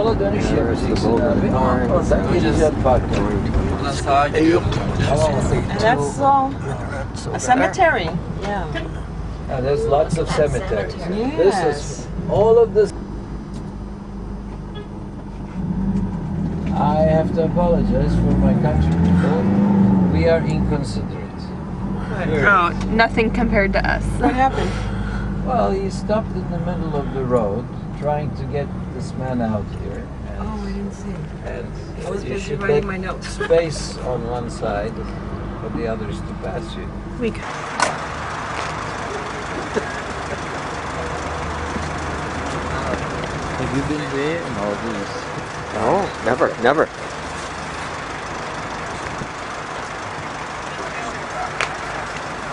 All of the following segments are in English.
Sola dönüş yapacaksın abi. Oradan geleceğim parka. Buradan sağa gidiyor. And that's a cemetery. Yeah. And there's lots of cemeteries. Yes. This is all of this. I have to apologize for my country people. We are inconsiderate. Oh, nothing compared to us. What happened? Well, he stopped in the middle of the road trying to get this man out here. And, Oh, I didn't see. And I was you busy should writing make my notes. space on one side for the others to pass you. We could. Have you been there in all these? No, never.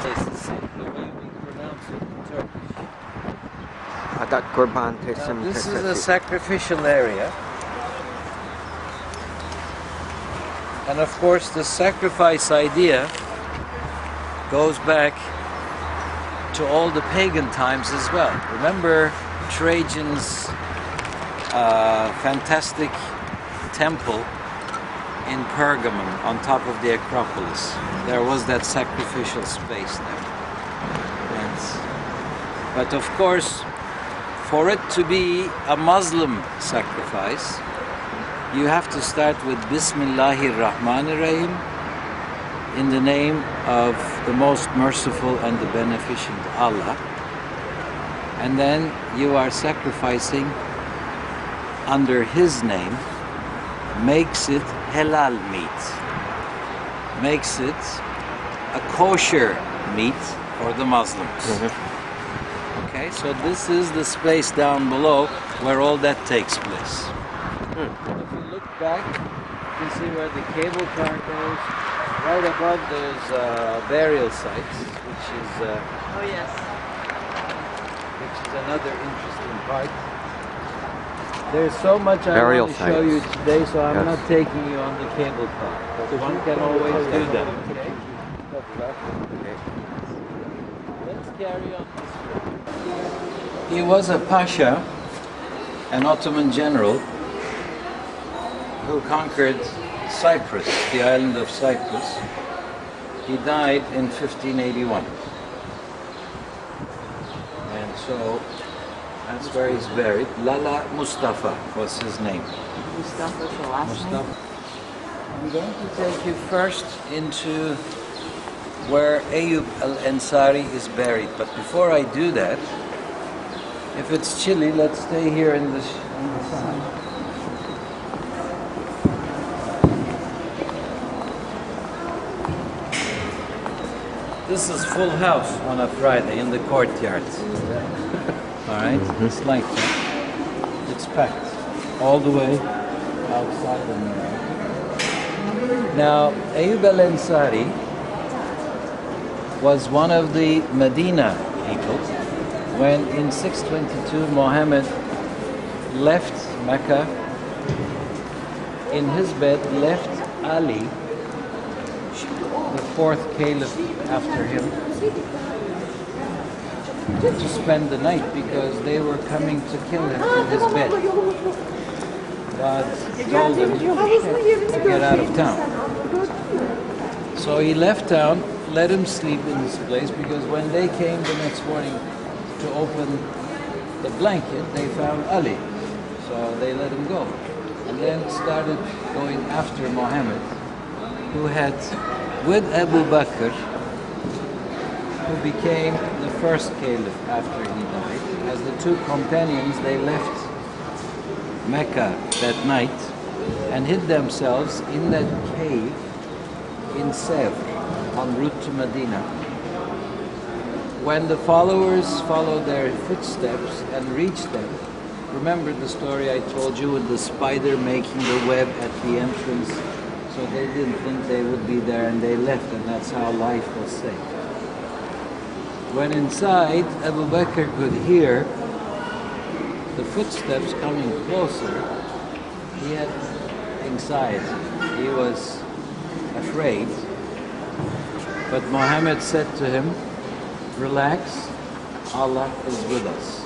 It's the way we pronounce it in Turkish. Adat Kurban Now, Teslim. this is a sacrificial area. And of course, the sacrifice idea goes back to all the pagan times as well. Remember Trajan's fantastic temple in Pergamon on top of the Acropolis. There was that sacrificial space there. But of course, for it to be a Muslim sacrifice, you have to start with Bismillahir Rahmanir Rahim, in the name of the most merciful and the beneficent Allah. And then you are sacrificing under His name, makes it halal meat, makes it a kosher meat for the Muslims. Okay, so this is the space down below where all that takes place. And if you look back, you see where the cable car goes. Right above there's burial sites, which is Oh yes. another interesting part. There's so much I Burial want to show you sites. today, so I'm Yes. not taking you on the cable car. But one can always do that. Okay? Let's carry on this way. He was a pasha, an Ottoman general, who conquered Cyprus, the island of Cyprus. He died in 1581. And so that's where he's buried. Lala Mustafa was his name. Mustafa's the last Mustafa. I'm going to take you first into where Ayyub al-Ansari is buried. But before I do that, if it's chilly, let's stay here in the sun. This is full house on a Friday in the courtyard. All right, it's like that. It's packed all the way outside and around. Now, Ayyub al-Ansari was one of the Medina people when in 622 Muhammad left Mecca. In his bed left Ali, the fourth caliph after him, to spend the night because they were coming to kill him in his bed. God told him to get out of town. So he left town, let him sleep in this place, because when they came the next morning to open the blanket, they found Ali. So they let him go. And then started going after Muhammad, who had, with Abu Bakr, who became the first caliph after he died. As the two companions, they left Mecca that night and hid themselves in that cave in Sev, en route to Medina. When the followers followed their footsteps and reached them, remember the story I told you with the spider making the web at the entrance? So they didn't think they would be there and they left, and that's how life was saved. When inside, Abu Bakr could hear the footsteps coming closer. He had anxiety. He was afraid. But Muhammad said to him, relax, Allah is with us.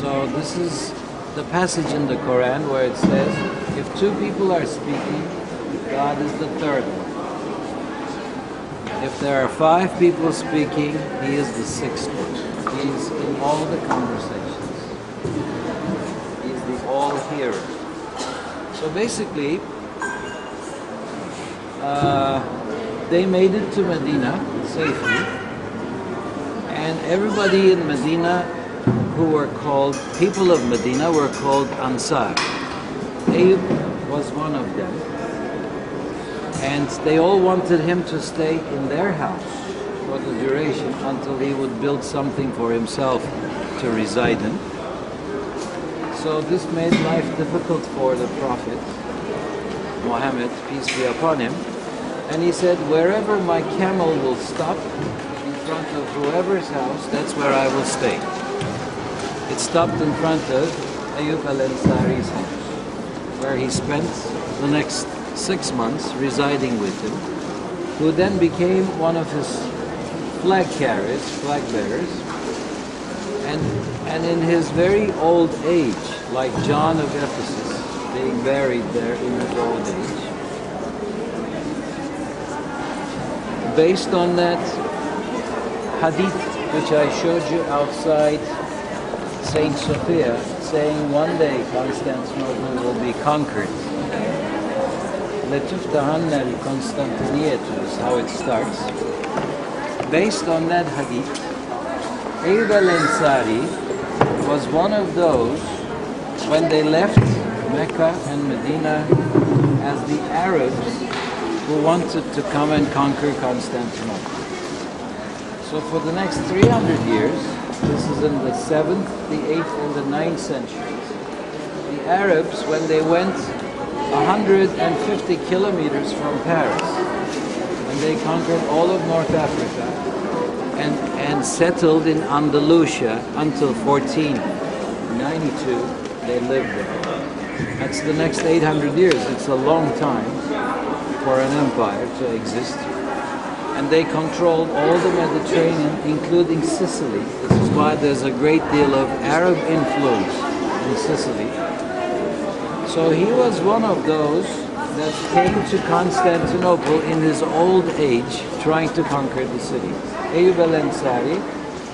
So this is the passage in the Quran where it says, if two people are speaking, God is the third one. If there are 5 people speaking, He is the 6th one. He's in all the conversations. He's the all-hearer. So basically, they made it to Medina safely, and everybody in Medina who were called, people of Medina were called Ansar. Ayub was one of them. And they all wanted him to stay in their house for the duration until he would build something for himself to reside in. So this made life difficult for the Prophet Muhammad, peace be upon him. And he said, wherever my camel will stop in front of whoever's house, that's where I will stay. It stopped in front of Ayyub al-Ansari's house, where he spent the next 6 months residing with him, who then became one of his flag carriers, flag bearers, and in his very old age, like John of Ephesus, being buried there in his old age. Based on that hadith which I showed you outside Saint Sophia, saying one day Constantinople will be conquered. لَتُفْتَحَنَّ الْقُسْطَنْطِنِيَّةُ is how it starts. Based on that hadith, Ayyub al-Ansari was one of those when they left Mecca and Medina as the Arabs who wanted to come and conquer Constantinople. So for the next 300 years, this is in the 7th, the 8th, and the 9th centuries, the Arabs, when they went 150 kilometers from Paris, and they conquered all of North Africa and settled in Andalusia until 1492, they lived there. That's the next 800 years. It's a long time for an empire to exist. And they controlled all the Mediterranean, including Sicily. This is why there's a great deal of Arab influence in Sicily. So he was one of those that came to Constantinople in his old age, trying to conquer the city. Ayyub al-Ansari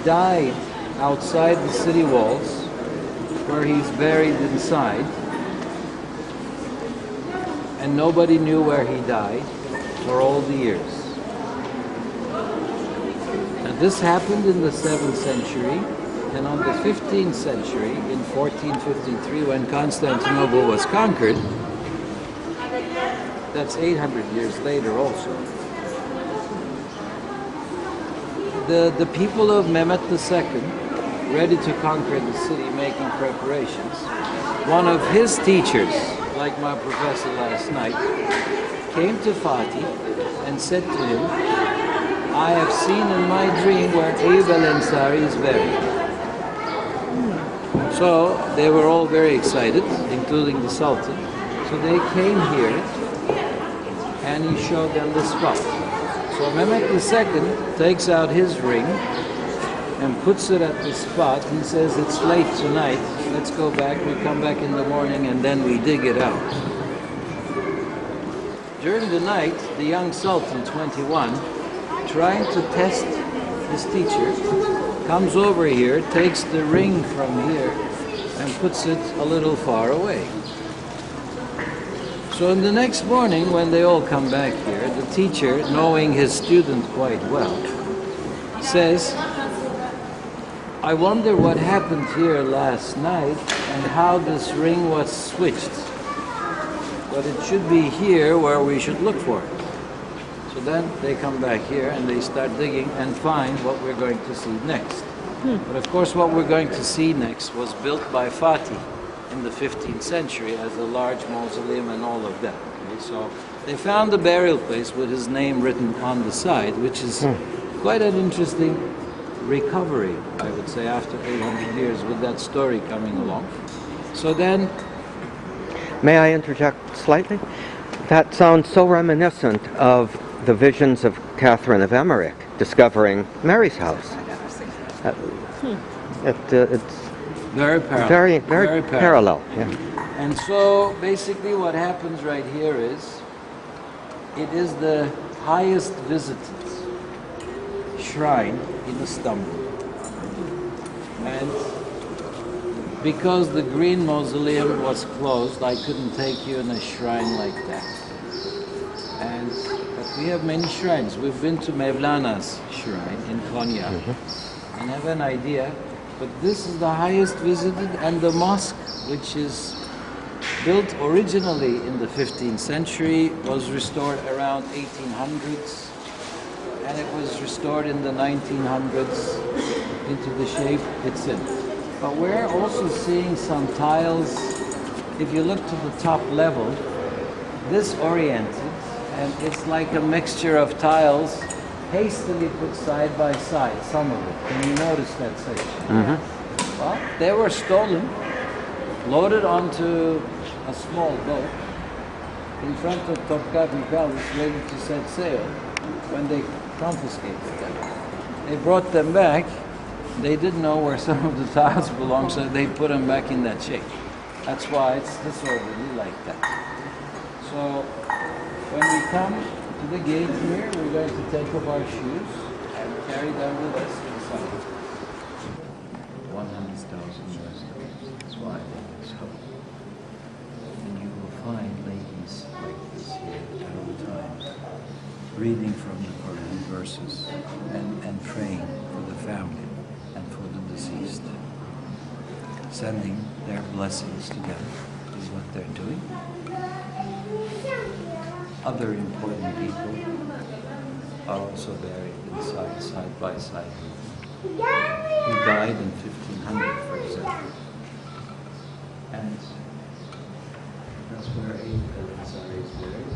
died outside the city walls, where he's buried inside, and nobody knew where he died for all the years. And this happened in the 7th century, and on the 15th century, in 1453, when Constantinople was conquered, that's 800 years later also, the people of Mehmet II, ready to conquer the city, making preparations, one of his teachers, like my professor last night, came to Fatih and said to him, I have seen in my dream where Ayyub al-Ansari is buried. So they were all very excited, including the Sultan. So they came here and he showed them the spot. So Mehmet II takes out his ring and puts it at the spot. He says, it's late tonight, let's go back. We come back in the morning and then we dig it out. During the night, the young Sultan, 21, trying to test his teacher, comes over here, takes the ring from here and puts it a little far away. So in the next morning, when they all come back here, the teacher, knowing his student quite well, says, I wonder what happened here last night and how this ring was switched. But it should be here where we should look for it. So then they come back here and they start digging and find what we're going to see next. But of course what we're going to see next was built by Fatih in the 15th century as a large mausoleum and all of that. Okay? So they found the burial place with his name written on the side, which is quite an interesting recovery, I would say, after 800 years with that story coming along. So then... May I interject slightly? That sounds so reminiscent of the visions of Catherine of Emmerich discovering Mary's house. It's Very parallel. Very parallel. Yeah. And so basically what happens right here is, it is the highest visited shrine in Istanbul. And because the Green Mausoleum was closed, I couldn't take you in a shrine like that. But we have many shrines. We've been to Mevlana's shrine in Konya and have an idea. But this is the highest visited, and the mosque, which is built originally in the 15th century, was restored around 1800s, and it was restored in the 1900s into the shape it's in. But we're also seeing some tiles. If you look to the top level, this oriented, and it's like a mixture of tiles hastily put side by side, some of it. Can you notice that section? Well, they were stolen, loaded onto a small boat in front of Topkapi Palace, ready to set sail, when they confiscated them. They brought them back. They didn't know where some of the tiles belonged, so they put them back in that shape. That's why it's disorderly like that. So when we come to the gate here, we're going to take off our shoes and carry them with us inside. 100,000 US dollars. That's why I think it's so. And you will find ladies like this here at all times, reading from the Quran verses and praying for the family and for the deceased. Sending their blessings to them is what they're doing. Other important people are also buried inside, side by side. He died in 1500, for example. And that's where Aydın Eroğlu is buried.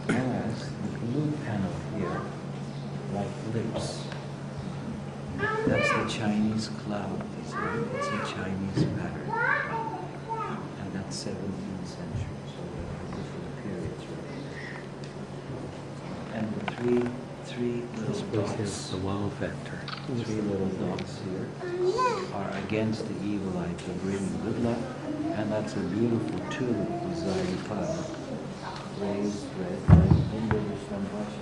Has the blue panel here, like lips. That's the Chinese cloud. It's a Chinese pattern. And that's 17th century, so there are different periods, right? And the three little dots, the wow factor. Three little dots here are against the evil eye to bring good luck, and that's a beautiful tulip with Zayipal, raised red, and there is some brushes.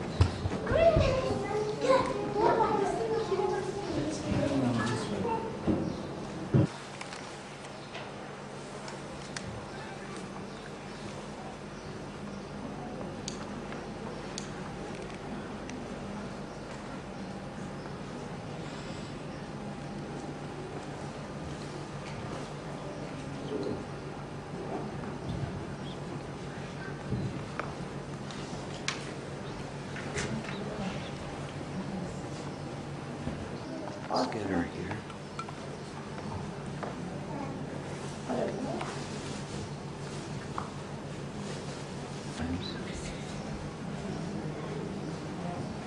Let's get her here.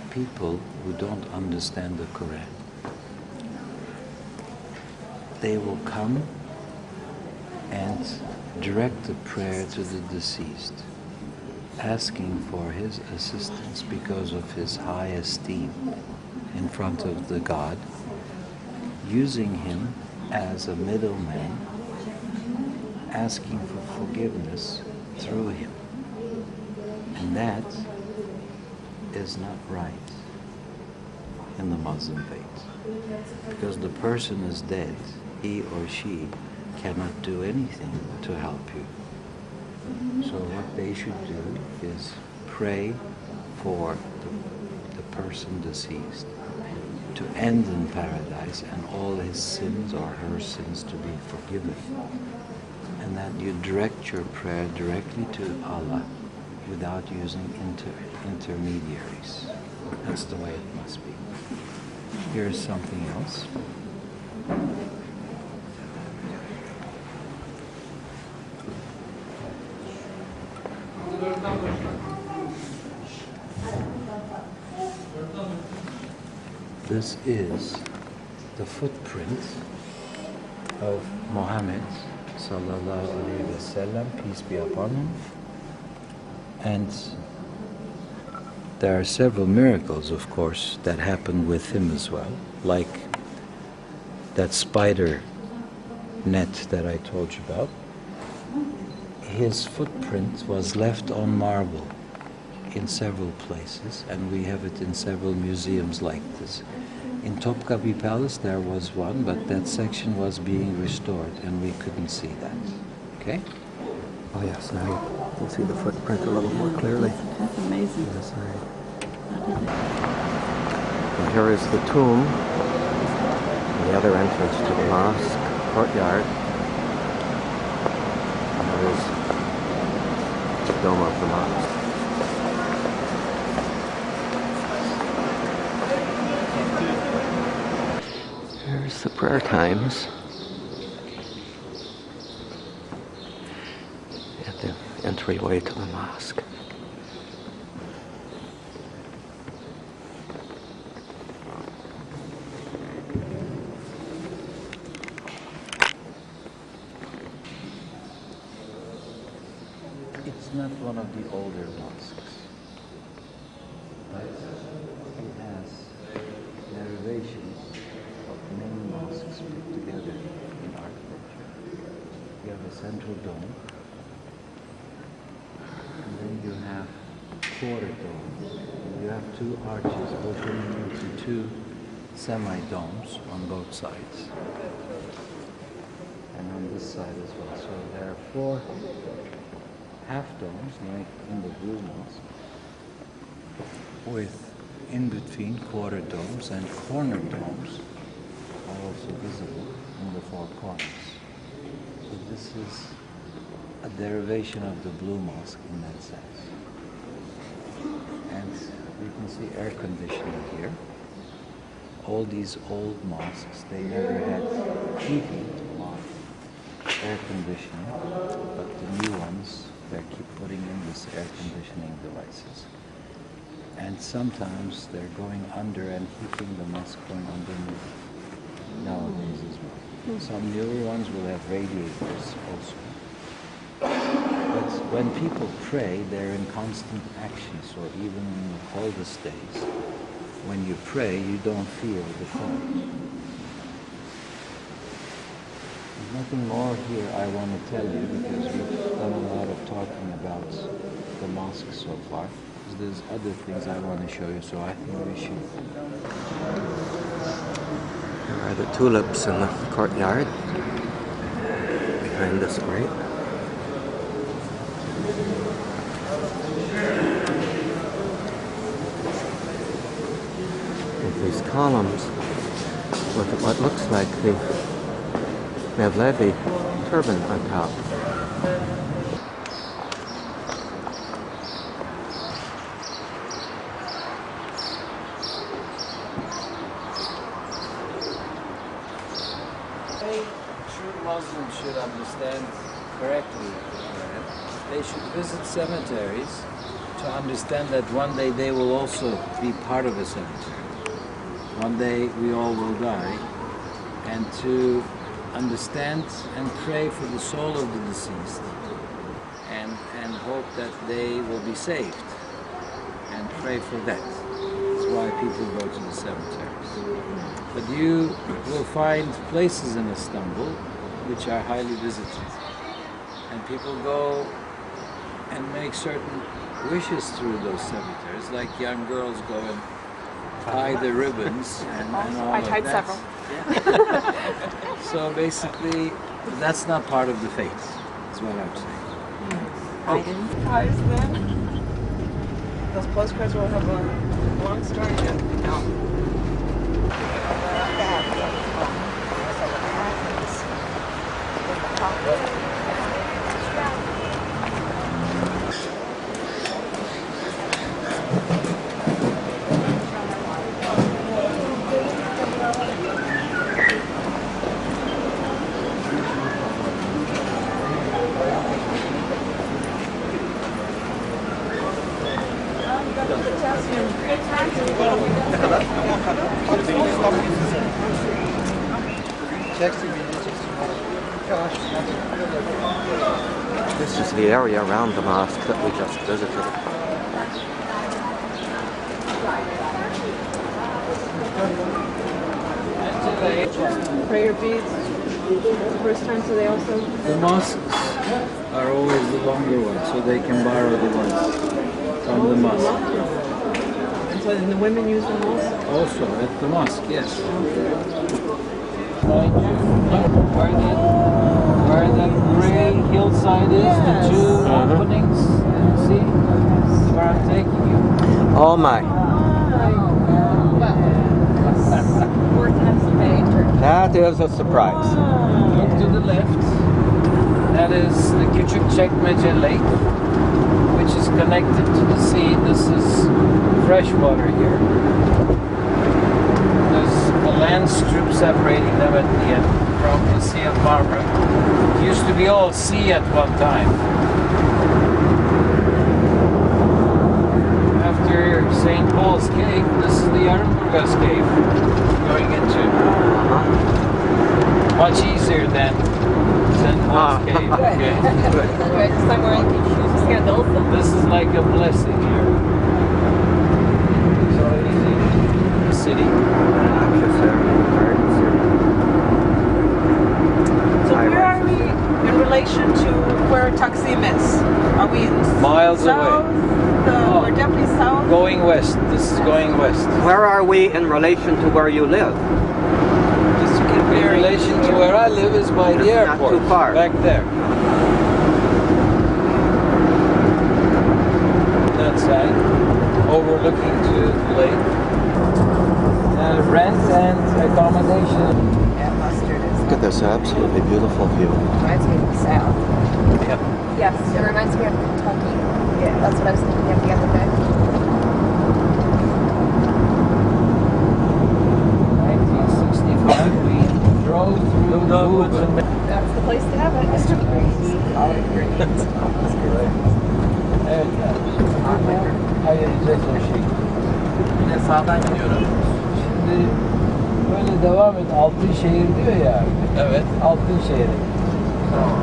People who don't understand the Quran, they will come and direct the prayer to the deceased, asking for his assistance because of his high esteem in front of the God, using him as a middleman, asking for forgiveness through him. And that is not right in the Muslim faith. Because the person is dead, he or she cannot do anything to help you. So what they should do is pray for the person deceased to end in paradise and all his sins or her sins to be forgiven. And that you direct your prayer directly to Allah without using intermediaries. That's the way it must be. Here's something else. This is the footprint of Muhammad sallallahu alaihi wasallam, peace be upon him, And there are several miracles, of course, that happen with him as well, like that spider net that I told you about. His footprint was left on marble in several places, and we have it in several museums like this. In Topkapi Palace there was one, but that section was being restored and we couldn't see that. Okay? Oh yes, now you can see the footprint a little more clearly. That's amazing. On the side. And here is the tomb, the other entrance to the mosque courtyard. And there is the dome of the mosque. Here's the prayer times at the entryway to the mosque. It's not one of the older mosques, but it has derivations of many mosques put together in architecture. You have a central dome, and then you have quarter domes. You have two arches opening into two semi-domes on both sides, and on this side as well. So there are four half domes, like in the Blue Mosque, with in between quarter domes, and corner domes are also visible in the four corners. So this is a derivation of the Blue Mosque in that sense. And you can see air conditioning here. All these old mosques, they never had heating or air conditioning, but the new ones, they keep putting in this air conditioning devices. And sometimes they're going under and heating the mosque going underneath nowadays as well. Some newer ones will have radiators also. But when people pray, they're in constant action, so even in the coldest days, when you pray, you don't feel the cold. There's nothing more here I want to tell you, because we've done a lot of talking about the mosque so far. There's other things I want to show you, so I think we should. There are the tulips in the courtyard behind this grate. With these columns with what looks like the Mevlevi turban on top. True Muslims should understand correctly. They should visit cemeteries to understand that one day they will also be part of a cemetery. One day we all will die, and to understand and pray for the soul of the deceased, and hope that they will be saved, and pray for that. That's why people go to the cemeteries. But you will find places in Istanbul which are highly visited, and people go and make certain wishes through those cemeteries, like young girls go and tie the ribbons and all I of tied that. several. Yeah. So basically, that's not part of the faith, is what I'm saying. Surprise them. Those postcards will have a long story. This is the area around the mosque that we just visited. Prayer beads. First time, so they also. The mosques are always the longer ones, so they can borrow the ones from the mosque. And so then the women use them also. Also at the mosque, yes. Mind you, where that gray hillside is, the two openings, see? Where I'm taking you. Oh my, Four times a day. that is a surprise. Look to the left. That is the Küçükçekmece Lake, which is connected to the sea. This is fresh water here. There's a land strip separating them at the end from the Sea of Marmara. It used to be all sea at one time. After St. Paul's Cave, this is the Armburgas Cave going into. Much easier than St. Paul's Cave. Okay. Somewhere in scandals. This is like a blessing here. So easy. City. So where are we in relation to where Taksim is? Are we Miles south? away. We're definitely south. Going west. This is going west. Where are we in relation to where you live? Just to get In bearings. relation to where I live is by the Not airport. too far. Back there. That side. Overlooking to the lake. Rent and accommodation. Yeah, mustard is. Look at this absolutely beautiful view. Reminds me of the South. Yep. Yes, it reminds me of Kentucky. Yeah, that's what I was thinking of the other day. 1965, we drove through the woods and That's the place to have it. Olive greens. evet. Ayrıca o şey. Yine sağdan gidiyorum. Şimdi böyle devam et. Altınşehir diyor ya. Evet. Altınşehir'e. Tamam.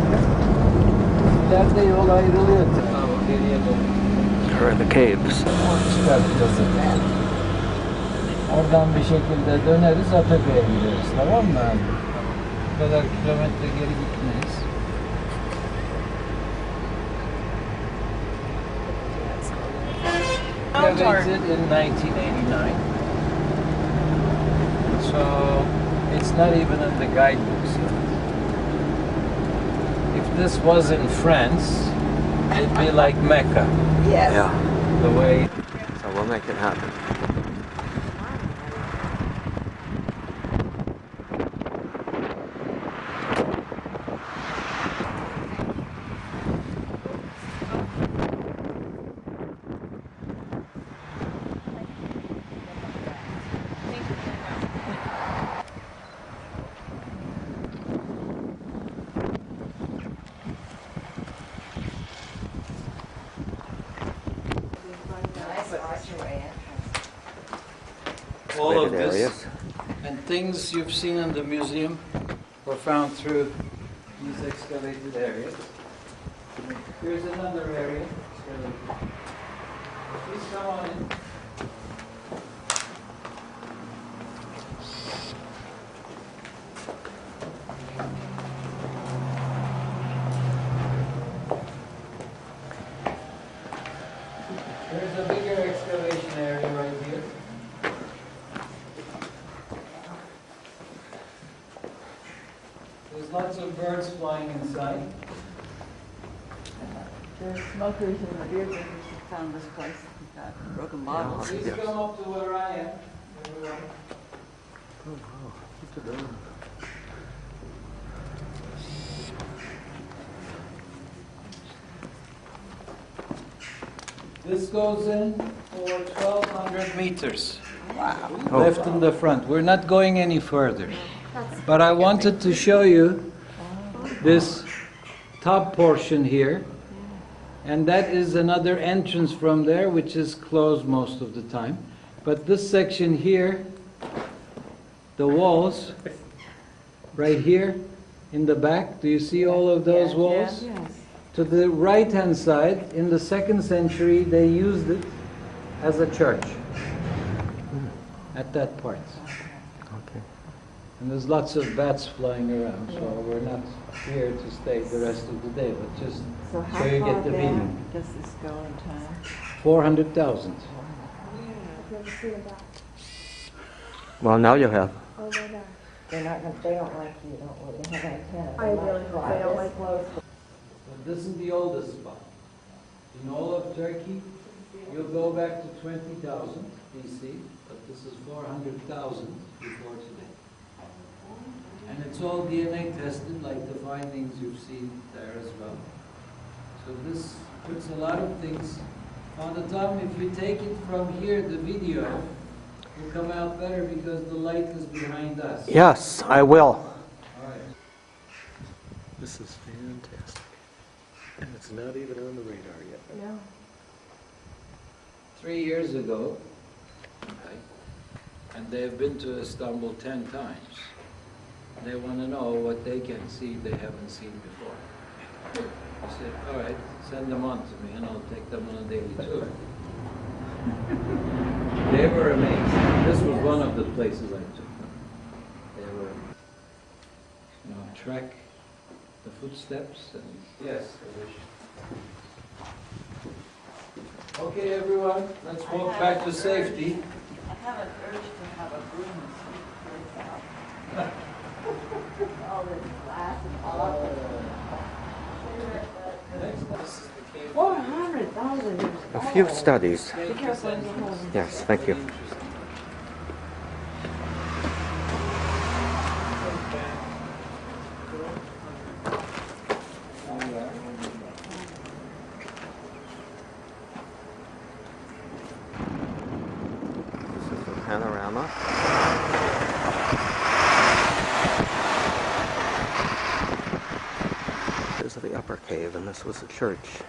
İleride yol ayrılıyor. Geriye doğru. Here are the caves. Çıkartacağız. Oradan bir şekilde döneriz, Ataköy'e gideriz. Tamam mı abi? Bu kadar kilometre geri gitmeyiz. Excavated in 1989. So it's not even in the guidebooks yet. If this was in France, it'd be like Mecca, Yes. Yeah, the way. so we'll make it happen. All of Related this areas. and things you've seen in the museum were found through these excavated areas. Here's another area. Please come on in. There's a bigger excavation area right here. There's lots of birds flying inside. There's smokers in the beer drinkers that found this place. We've got broken bottles. Please Yes. come up to where I am, everyone. This goes in for 1,200 meters. Wow. Left in the front. We're not going any further. But I wanted to show you this top portion here. And that is another entrance from there, which is closed most of the time. But this section here, the walls, right here, in the back. Do you see all of those walls? To the right-hand side, in the 2nd century, they used it as a church at that part. Okay. And there's lots of bats flying around, so we're not here to stay the rest of the day, but just So how so you far get the back meaning. does this go in time? 400,000. Well, now you have. They're not gonna, they don't like you, don't worry, they have antennas. I really hope they don't like close. But this is the oldest spot. In all of Turkey, you'll go back to 20,000 BC, but this is 400,000 before today. And it's all DNA tested, like the findings you've seen there as well. So this puts a lot of things. Father Tom, if you take it from here, the video will come out better because the light is behind us. Yes, I will. All right. This is fantastic. And it's not even on the radar yet. No. 3 years ago, okay, and they've been to Istanbul 10 times. They want to know what they can see they haven't seen before. I said, all right, send them on to me and I'll take them on a daily tour. They were amazed. This was one of the places I took them. They were, track the footsteps and yes, I wish. Okay, everyone, let's walk back to safety. I have an urge to have a broom and sweep this out. All this glass and all of it. Next, this is the cave. 400,000 years. A few studies. Be careful in the hole. Yes, thank you. This is the panorama. This is the upper cave, and this was a church.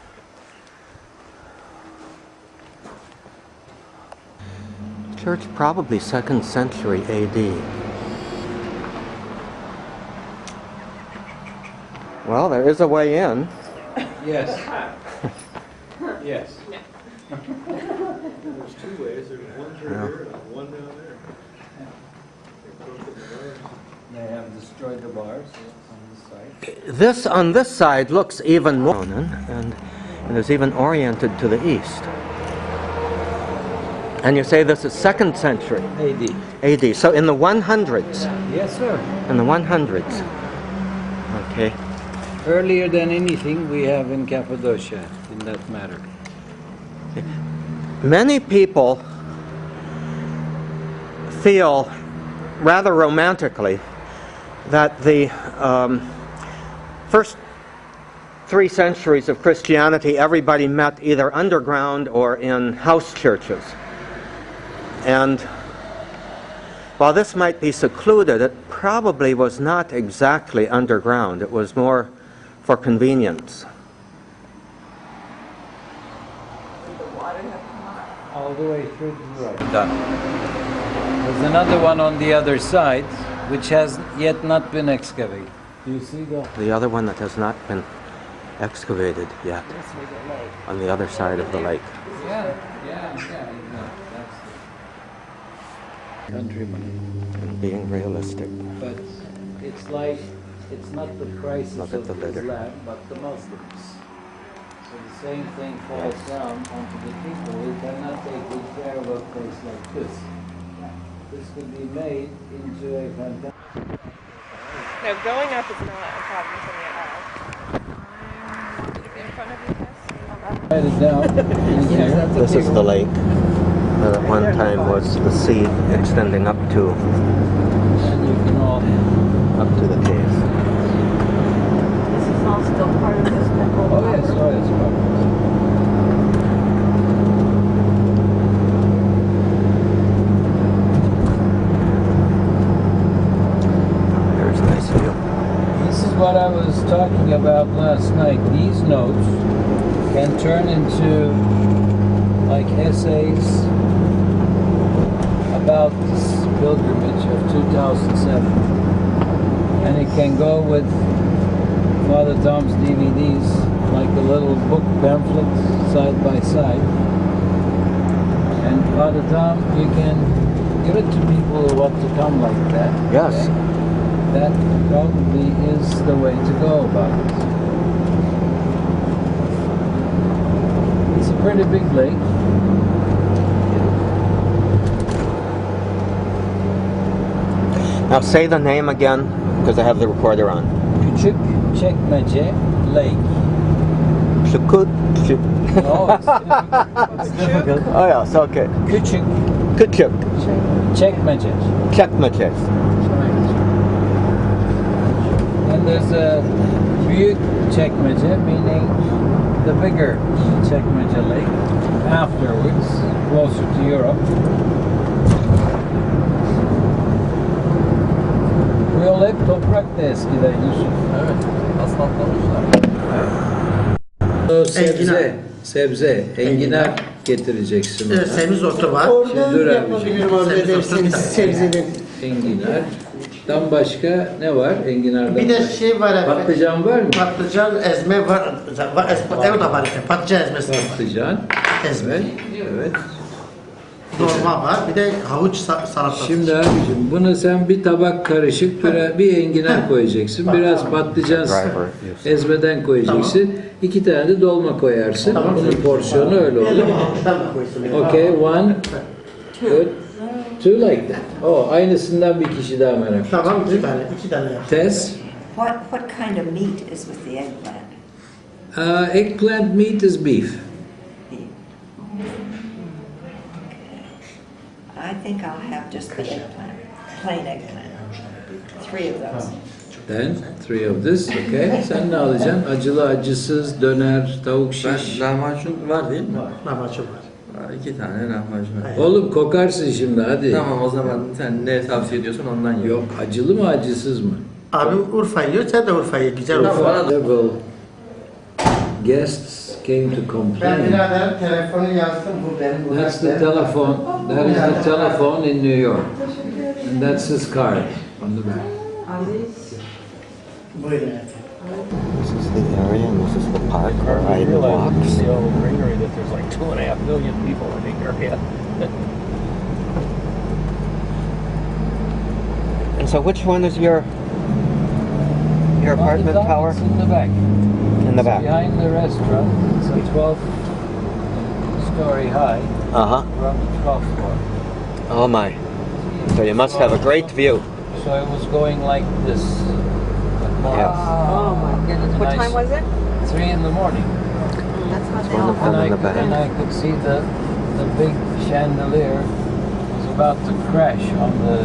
Church probably 2nd century AD. Well, there is a way in. Yes. Yes. There's 2 ways. There's one through Yeah. here and one down there. They have destroyed the bars on this side. This on this side looks even more, and is even oriented to the east. And you say this is 2nd century AD. AD. So in the 100s. Yes, sir. In the 100s. Okay. Earlier than anything we have in Cappadocia, in that matter. Many people feel rather romantically that the first 3 centuries of Christianity, everybody met either underground or in house churches. And while this might be secluded, it probably was not exactly underground. It was more for convenience. All the way through to the right. Done. There's another one on the other side, which has yet not been excavated. Do you see the... The other one that has not been excavated yet, on the other side of the lake. Yeah. That's the countryman. And being realistic. But it's like, it's not the crisis Look at of the litter. Islam, but the Muslims. So the same thing falls down onto the people. We cannot take good care of a place like this. This could be made into a fantastic... No, going up is not a problem for me at all. In front of you guys? Write it down. In here. This is the lake that at one time was the sea extending up to And you can all... the cave. This is all still part of this temple. Oh yes, probably. There's a nice view. This is what I was talking about last night. These notes can turn into like essays about this pilgrimage of 2007. And it can go with Father Tom's DVDs, like a little book pamphlet side by side. And Father Tom, you can give it to people who want to come like that. Yes. Okay? That probably is the way to go about it. It's a pretty big lake. Now say the name again, because I have the recorder on. Küçük Çekmece Lake. Şükür. No, it's difficult. Oh yes, okay. Küçük Küçük. Çekmece. Çekmece. And there's a büyük çekmece, meaning the bigger Çekmece Lake. Afterwards, closer to Europe. Bu yol hep topraktı eskiden Yusuf. Evet. Asfaltlamışlar. Sebze, enginar getireceksin bana. Semizotu var. Şimdi dur abiciğim. Yapabilirim arzu ederseniz sebzeden. Enginardan başka ne var? Enginardan Bir de başka? şey var efendim. Patlıcan var mı? Patlıcan ezme var. Evet var efendim. Patlıcan ezmesi var. Patlıcan. Ezme. Evet. Dolma var. Bir de havuç salatası. Şimdi abicim bunu sen bir tabak karışık bir enginar koyacaksın. Biraz patlıcan ezmeden koyacaksın. 2 tane de dolma koyarsın. Bunun porsiyonu öyle olur. Okay, 1, 2 like that. Oh, aynısından bir kişi daha merak ediyor. Tamam, 2 tane yap. Tess? What kind of meat is with the eggplant? Eggplant meat is beef. I think I'll have just the eggplant, plain eggplant. 3 of those. Then 3 of this, okay. Sen ne alacaksın? Acılı, acısız, döner, tavuk şiş. Lahmacun var değil mi? Lahmacun var. 2 tane lahmacun var. Oğlum kokarsın şimdi hadi. Tamam o zaman sen ne tavsiye ediyorsun ondan ye. Yok, acılı mı acısız mı? Abi Urfa yiyor, sen de Urfa ye. Güzel Urfa. Several guests came to Ben complain. birader telefonu yazdım. Bu benim. That's the telephone. That is the telephone in New York. And that's his card on the back. Buyurun efendim. This is the area and this is the park where Aydın walks. The old greenery that there's like 2.5 million people in the area. And so which one is your apartment tower? It's in the back. In the back. Behind the restaurant. It's a 12-story high. Uh-huh. We're on the 12th floor. Oh my. So you must have a great view. So it was going like this. Yes. Oh my goodness. What time was it? 3 in the morning. That's not One of them in the back. And I could see the big chandelier was about to crash on the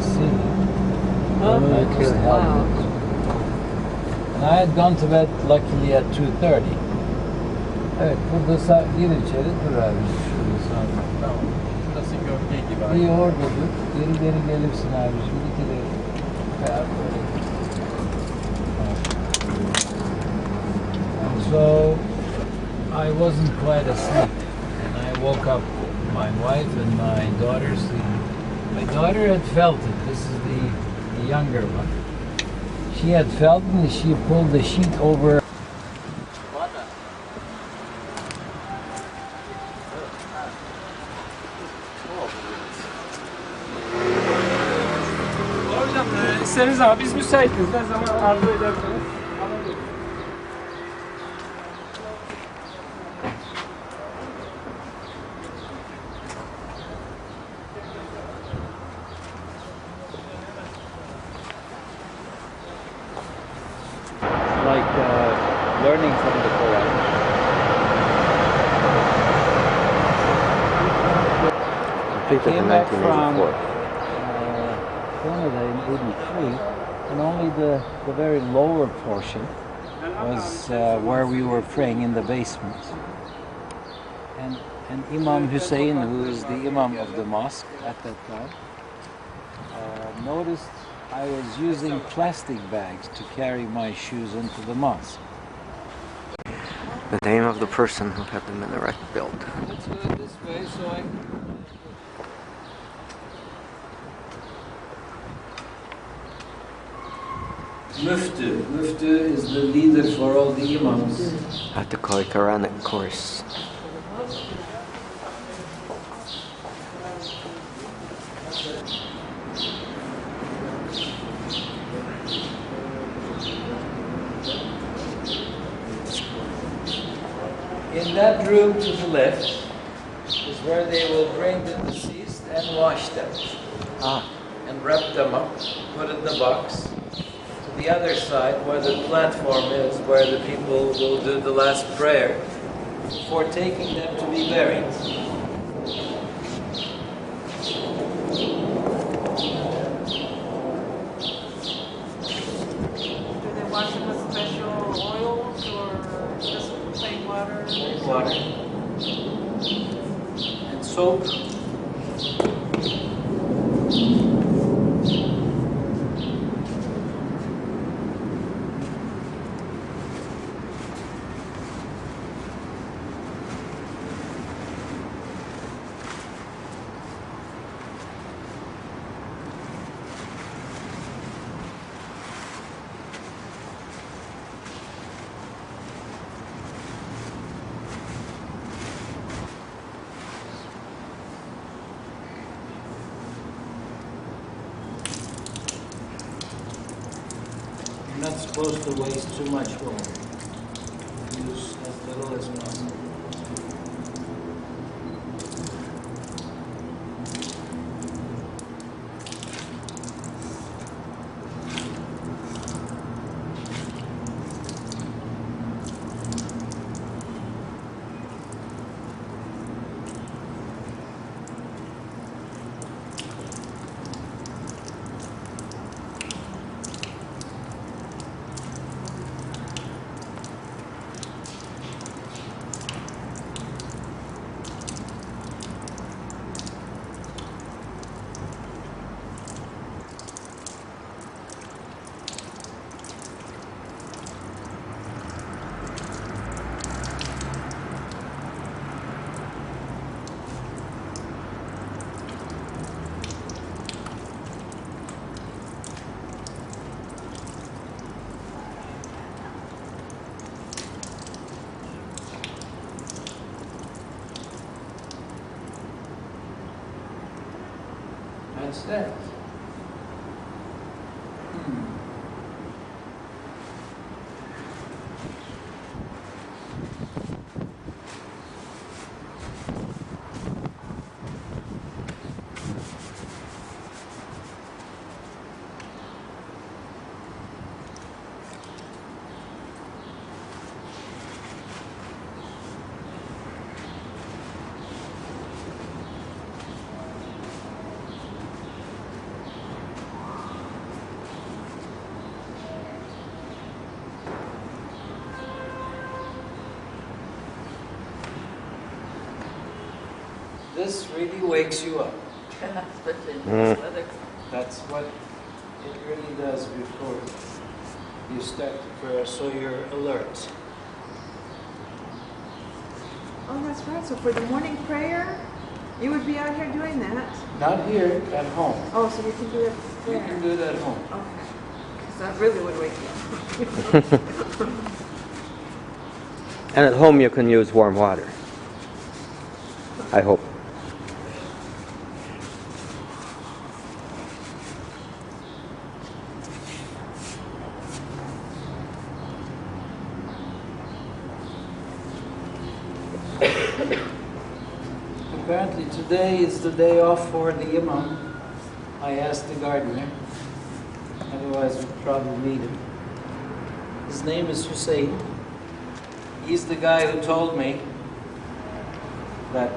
ceiling. Oh And I just held wow. it. And I had gone to bed luckily at 2:30. Evet, burada gir içeri dur abi. Şurada sağda. Tamam. Şurası gölge gibi. İyi orada dur. Geri gelirsin abi. Şimdi gidelim. And so I wasn't quite asleep. And I woke up my wife and my daughter sleeping. My daughter had felt it. This is the younger one. She had felt it and she pulled the sheet over. Hocam isteriz ama biz müsaitiz. Ne zaman arzu ederseniz. Like learning from the Quran. Completed in Came back from 1984. Canada in '83, and only the very lower portion was where we were praying in the basement. And Imam Hussein, who is the Imam of the mosque at that time, noticed I was using plastic bags to carry my shoes into the mosque. The name of the person who had the minaret built. Let's do it this way so I Mufti. Mufti is the leader for all the imams. At the Quranic course. In that room to the left is where they will bring the deceased and wash them. And wrap them up, put in the box. To the other side, where the platform is, where the people will do the last prayer before taking them to be buried. Do they wash them with special oils or just plain water? Water and soap. You're not supposed to waste too much water. Use as little as possible. That's that. This really wakes you up. Especially in this weather. That's what it really does before you start the prayer, so you're alert. Oh, that's right. So for the morning prayer, you would be out here doing that. Not here, at home. Oh, so you can do it You there. can do it at home. Okay. Because that really would wake you up. And at home you can use warm water. I hope. Apparently today is the day off for the imam. I asked the gardener. Otherwise we'd probably meet him. His name is Hussein. He's the guy who told me that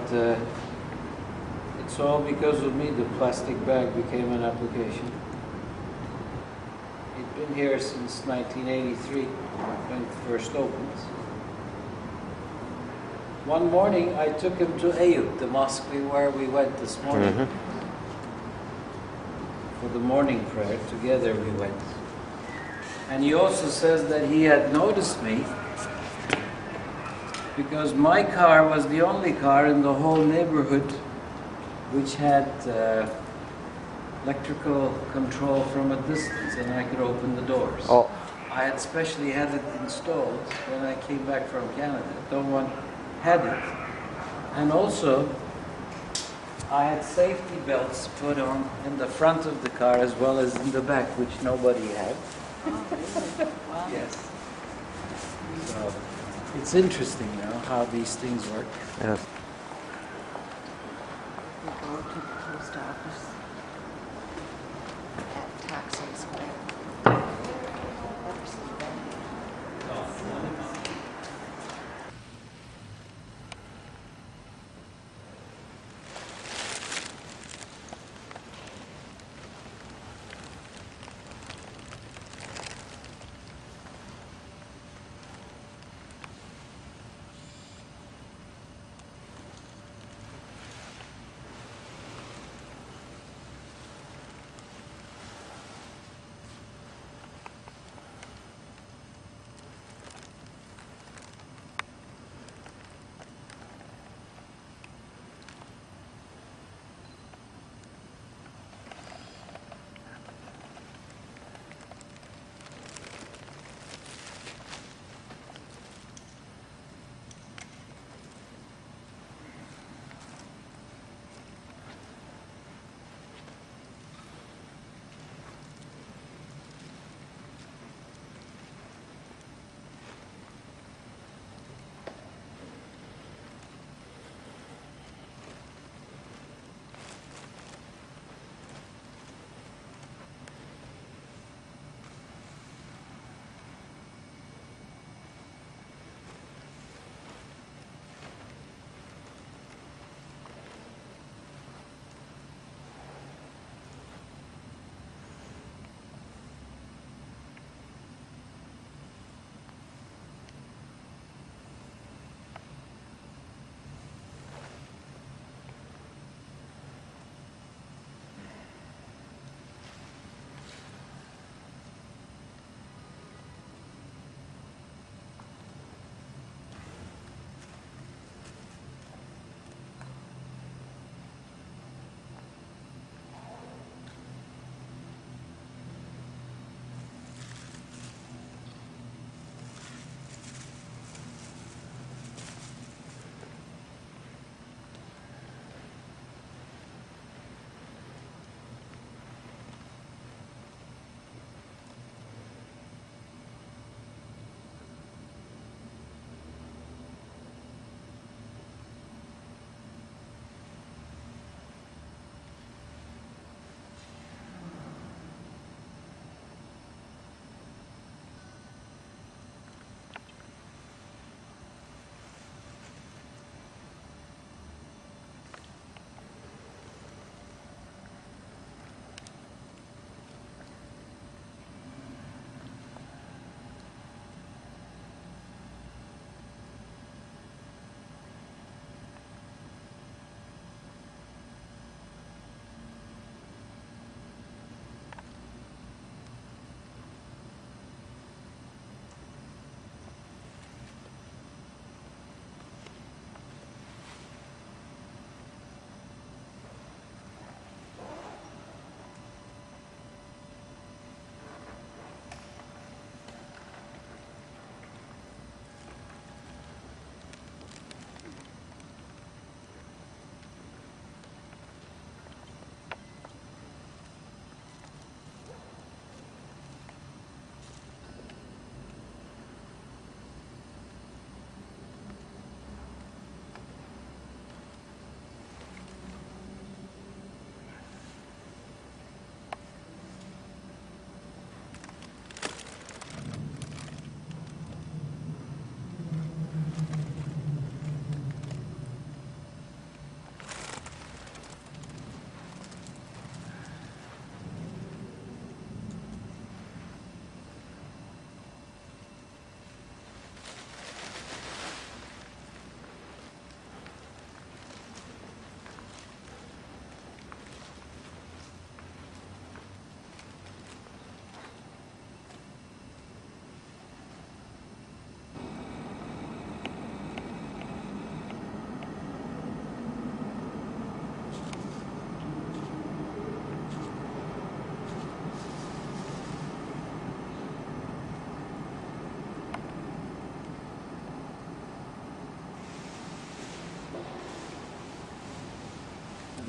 it's all because of me the plastic bag became an application. He'd been here since 1983 when it first opened. One morning I took him to Ayub, the mosque where we went this morning. For the morning prayer, together we went. And he also says that he had noticed me because my car was the only car in the whole neighborhood which had electrical control from a distance, and I could open the doors. Oh. I had specially had it installed when I came back from Canada. No one had it. And also, I had safety belts put on in the front of the car as well as in the back, which nobody had. Yes. So, it's interesting, you know, how these things work. Yes. We go to the post office at Taxi Square. Never seen that.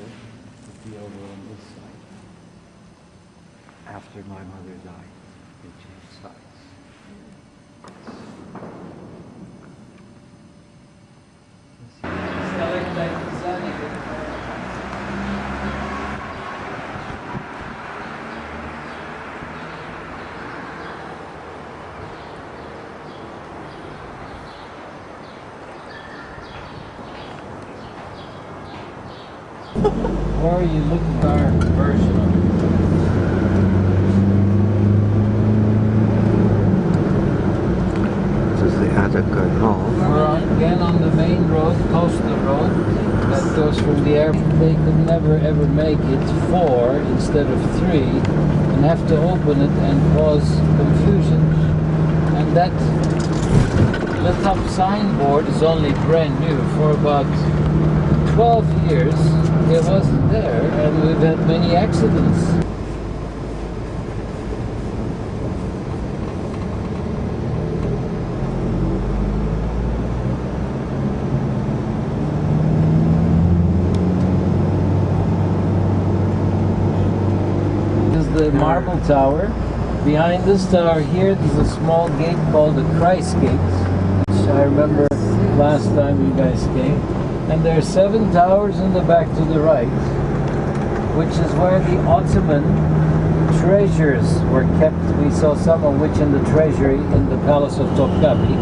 would be over on this side. After my mother died, they changed sides. Or you look at our version of it. This is the Attica Mall. We're again on the main road, coastal road, that goes from the airport. They could never ever make it 4 instead of 3 and have to open it and cause confusion. And that lit up signboard is only brand new. For about 12 years it wasn't there, and we've had many accidents. This is the Marble Tower. Behind this tower here, there's a small gate called the Christ Gate, which I remember last time you guys came. And there are 7 towers in the back to the right, which is where the Ottoman treasures were kept. We saw some of which in the treasury in the Palace of Topkapi.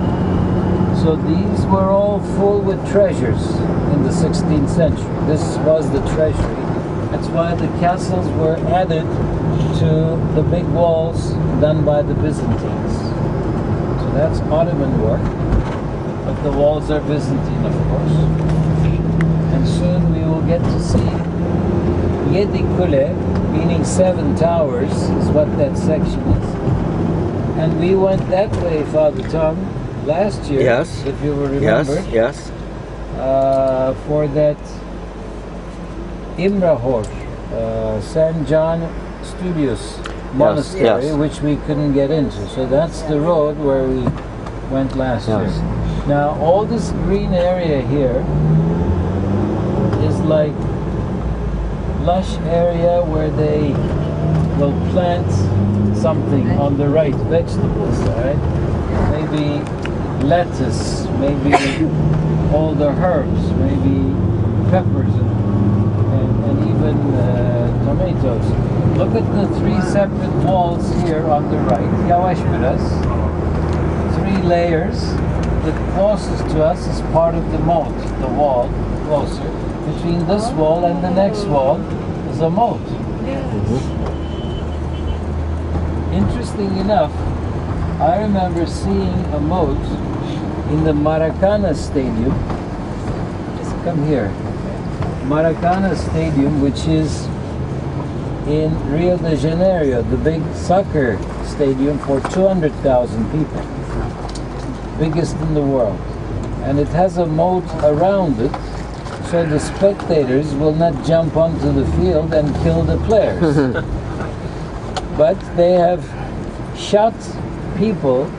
So these were all full with treasures in the 16th century. This was the treasury. That's why the castles were added to the big walls done by the Byzantines. So that's Ottoman work, but the walls are Byzantine, of course. And soon we will get to see Yedi Kule, meaning 7 towers, is what that section is. And we went that way, Father Tom, last year, Yes. if you will remember, Yes. for that Imrahor, St. John Studios Monastery, yes. which we couldn't get into. So that's the road where we went last Yes. year. Now all this green area here is like lush area where they will plant something on the right, vegetables, all right? Maybe lettuce, maybe all the herbs, maybe peppers and even tomatoes. Look at the 3 separate walls here on the right. Yavaş biraz. 3 layers. The closest to us is part of the moat, the wall closer. Between this wall and the next wall is a moat. Interesting enough, I remember seeing a moat in the Maracana Stadium. Just come here. Maracana Stadium, which is in Rio de Janeiro, the big soccer stadium for 200,000 people. Biggest in the world. And it has a moat around it, so the spectators will not jump onto the field and kill the players. But they have shot people,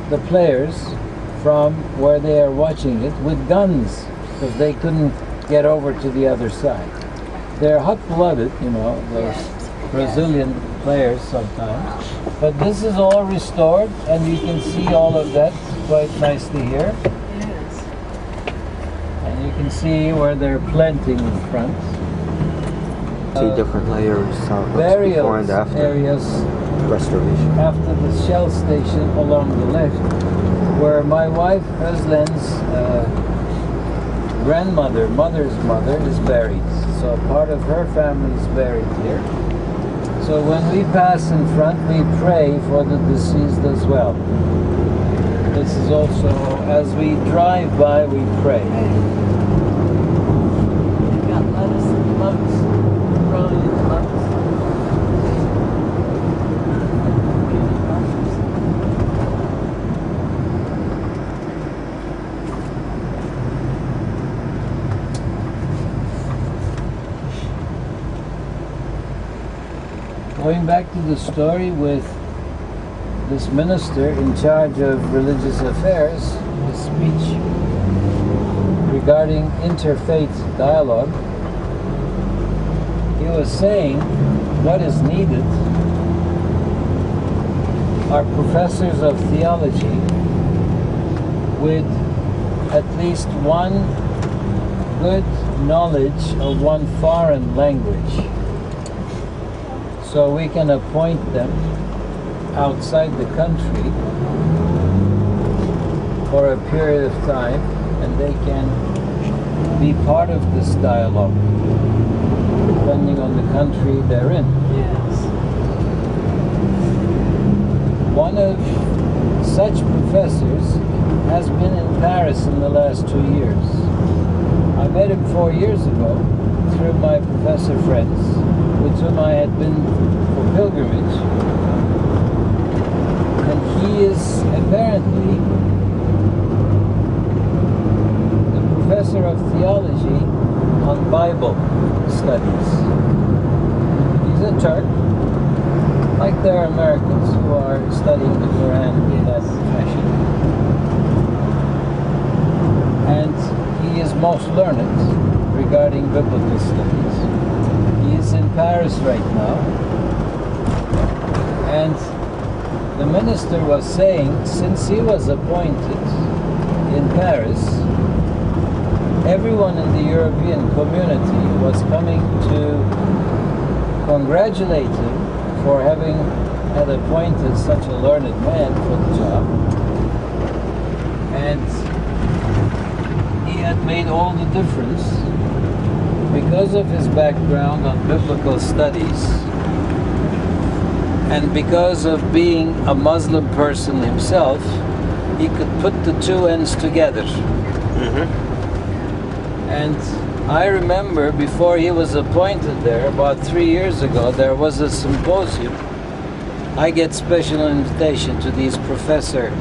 the players, from where they are watching it with guns, because they couldn't get over to the other side. They're hot-blooded, you know, those Brazilian players sometimes. But this is all restored, and you can see all of that quite nicely here. Yes. And you can see where they're planting in front. 2 different layers of Burial before and after areas restoration. after the Shell station along the left, where my wife Özlen's mother's mother, is buried. So part of her family is buried here. So when we pass in front, we pray for the deceased as well. This is also, as we drive by, we pray. We've got lettuce and monks, Brilliant monks. Going back to the story with this minister in charge of religious affairs, his speech regarding interfaith dialogue, he was saying what is needed are professors of theology with at least one good knowledge of one foreign language, so we can appoint them outside the country for a period of time, and they can be part of this dialogue, depending on the country they're in. Yes. One of such professors has been in Paris in the last 2 years. I met him 4 years ago through my professor friends, with whom I had been for pilgrimage. And he is apparently the professor of theology on Bible studies. He's a Turk, like there are Americans who are studying the Quran in that fashion. And he is most learned regarding biblical studies. He is in Paris right now. And the minister was saying, since he was appointed in Paris, everyone in the European community was coming to congratulate him for having had appointed such a learned man for the job. And he had made all the difference because of his background on biblical studies and because of being a Muslim person himself. He could put the two ends together. And I remember before he was appointed there, about 3 years ago, there was a symposium. I get special invitation to these professor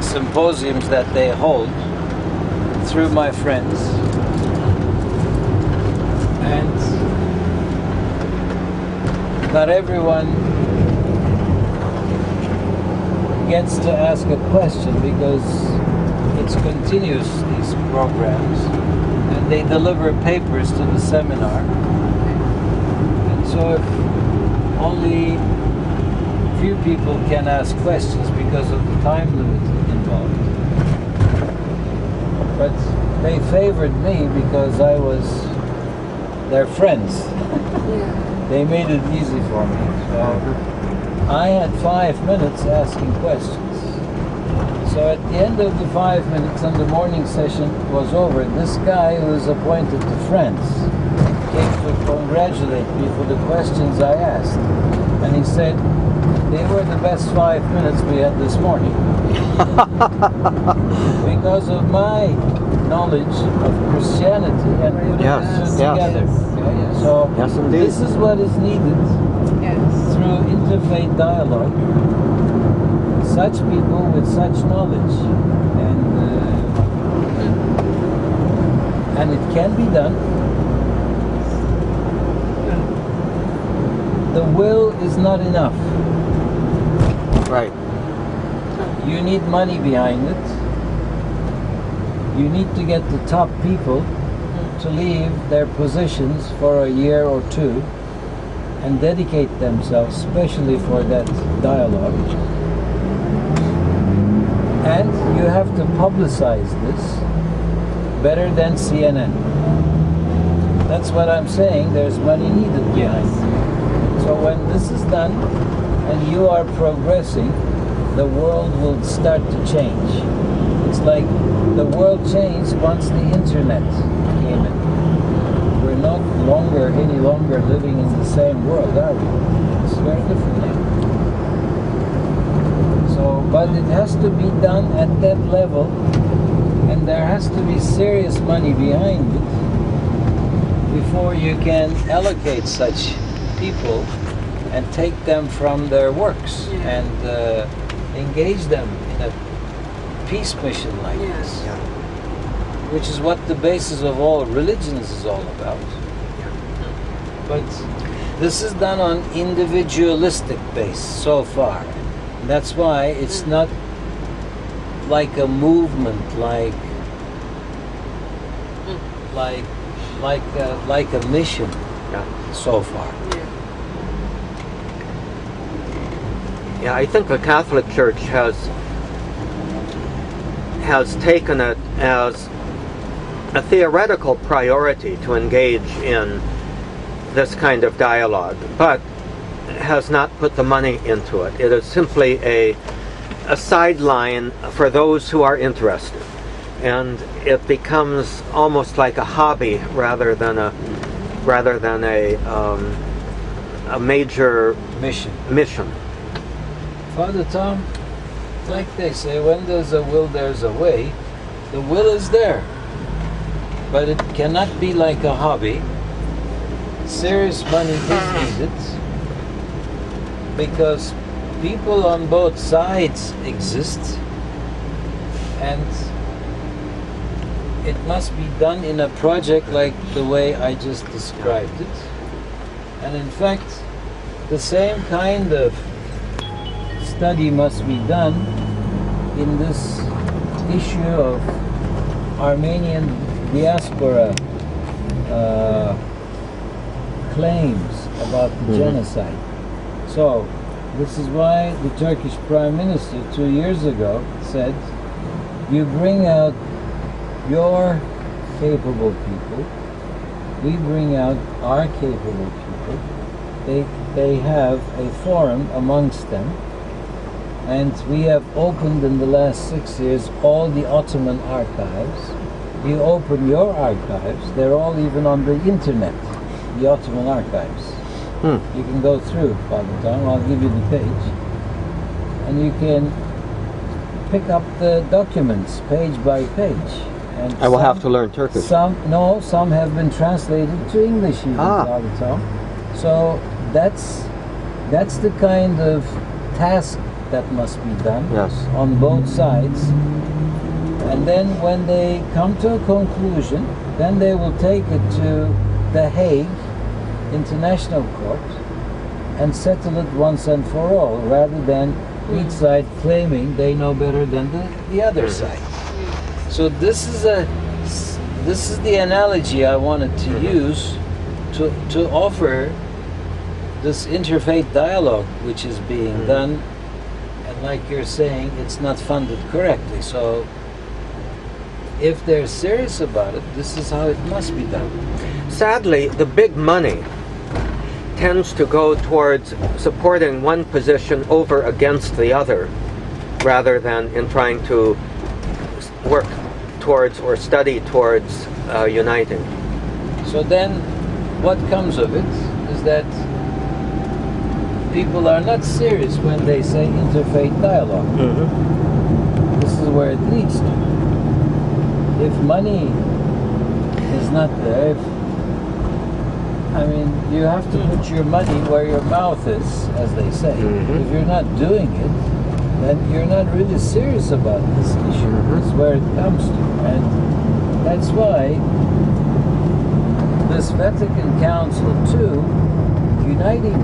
symposiums that they hold through my friends. And not everyone gets to ask a question because it's continuous, these programs, and they deliver papers to the seminar. And so if only few people can ask questions because of the time limit involved. But they favored me because I was their friends. They made it easy for me. So I had 5 minutes asking questions. So at the end of the 5 minutes and the morning session was over, this guy who was appointed to France came to congratulate me for the questions I asked. And he said, they were the best 5 minutes we had this morning. Because of my knowledge of Christianity and putting the two together. Okay? So this is what is needed through interfaith dialogue. Such people with such knowledge, and it can be done. The will is not enough. Right. You need money behind it. You need to get the top people to leave their positions for a year or two and dedicate themselves especially for that dialogue. And you have to publicize this better than CNN. That's what I'm saying. There's money needed behind it. So when this is done and you are progressing, the world will start to change. It's like the world changed once the internet came in. We're not any longer living in the same world, are we? It's very different now. So, but it has to be done at that level, and there has to be serious money behind it before you can allocate such people and take them from their works and engage them in a peace mission like this, which is what the basis of all religions is all about. But this is done on individualistic base so far. That's why it's not like a movement, like a mission. so far. Yeah, I think the Catholic Church has taken it as a theoretical priority to engage in this kind of dialogue, but has not put the money into it. It is simply a sideline for those who are interested, and it becomes almost like a hobby rather than a major mission. Father Tom, like they say, when there's a will, there's a way. The will is there, but it cannot be like a hobby. Serious money is needed because people on both sides exist, and it must be done in a project like the way I just described it. And in fact, the same kind of study must be done in this issue of Armenian diaspora claims about the genocide. So this is why the Turkish Prime Minister 2 years ago said, you bring out your capable people, we bring out our capable people, they have a forum amongst them, and we have opened in the last 6 years all the Ottoman archives. You open your archives, they're all even on the internet, the Ottoman archives. You can go through, Father Tom, I'll give you the page, and you can pick up the documents page by page. And I will have to learn Turkish. Some have been translated to English even, Father Tom. So that's the kind of task that must be done on both sides. And then when they come to a conclusion, then they will take it to The Hague International Court and settle it once and for all, rather than each side claiming they know better than the other side. So this is the analogy I wanted to use to offer this interfaith dialogue which is being done, and like you're saying, it's not funded correctly. So if they're serious about it, this is how it must be done. Sadly, the big money tends to go towards supporting one position over against the other, rather than in trying to work towards or study towards uniting. So then what comes of it is that people are not serious when they say interfaith dialogue. This is where it leads to. If money is not there, you have to put your money where your mouth is, as they say. If you're not doing it, then you're not really serious about this issue. That's where it comes to. And that's why this Vatican Council II, uniting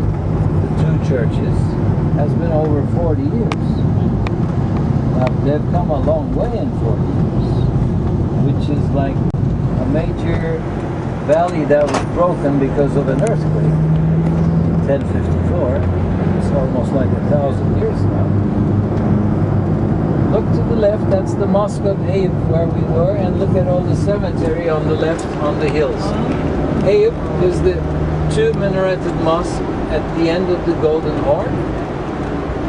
the two churches, has been over 40 years. Now, they've come a long way in 40 years, which is like a major valley that was broken because of an earthquake in 1054. It's almost like 1,000 years now. Look to the left, that's the Mosque of Ayub where we were, and look at all the cemetery on the left on the hills. Ayub is the 2-minareted mosque at the end of the Golden Horn.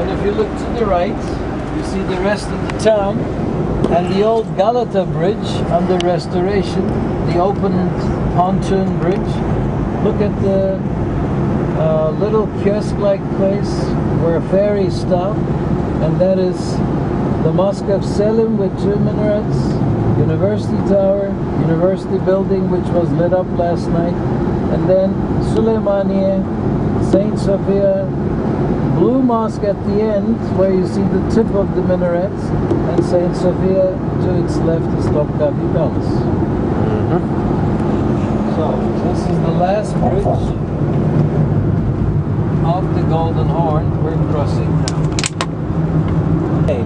And if you look to the right, you see the rest of the town and the old Galata Bridge under restoration, the opened pontoon bridge. Look at the little kiosk-like place where ferries stop, and that is the Mosque of Selim with 2 minarets, University Tower, University Building which was lit up last night, and then Süleymaniye, Saint Sophia, Blue Mosque at the end where you see the tip of the minarets, and Saint Sophia to its left is Topkapi Palace. So this is the last bridge of the Golden Horn we're crossing now.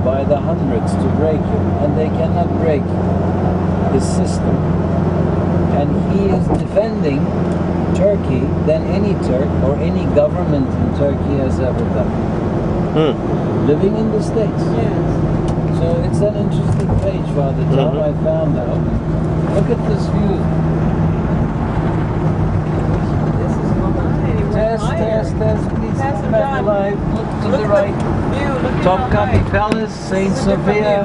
By the hundreds to break him, and they cannot break his system. And he is defending Turkey than any Turk or any government in Turkey has ever done. Living in the States. Yes. So it's an interesting page, Father Tom, I found out. Look at this view. This is mine. Test, please Pass come him back down. alive. Look to Look the at right. View. Look at Topkapi how high. Palace, Saint This is a different Sophia,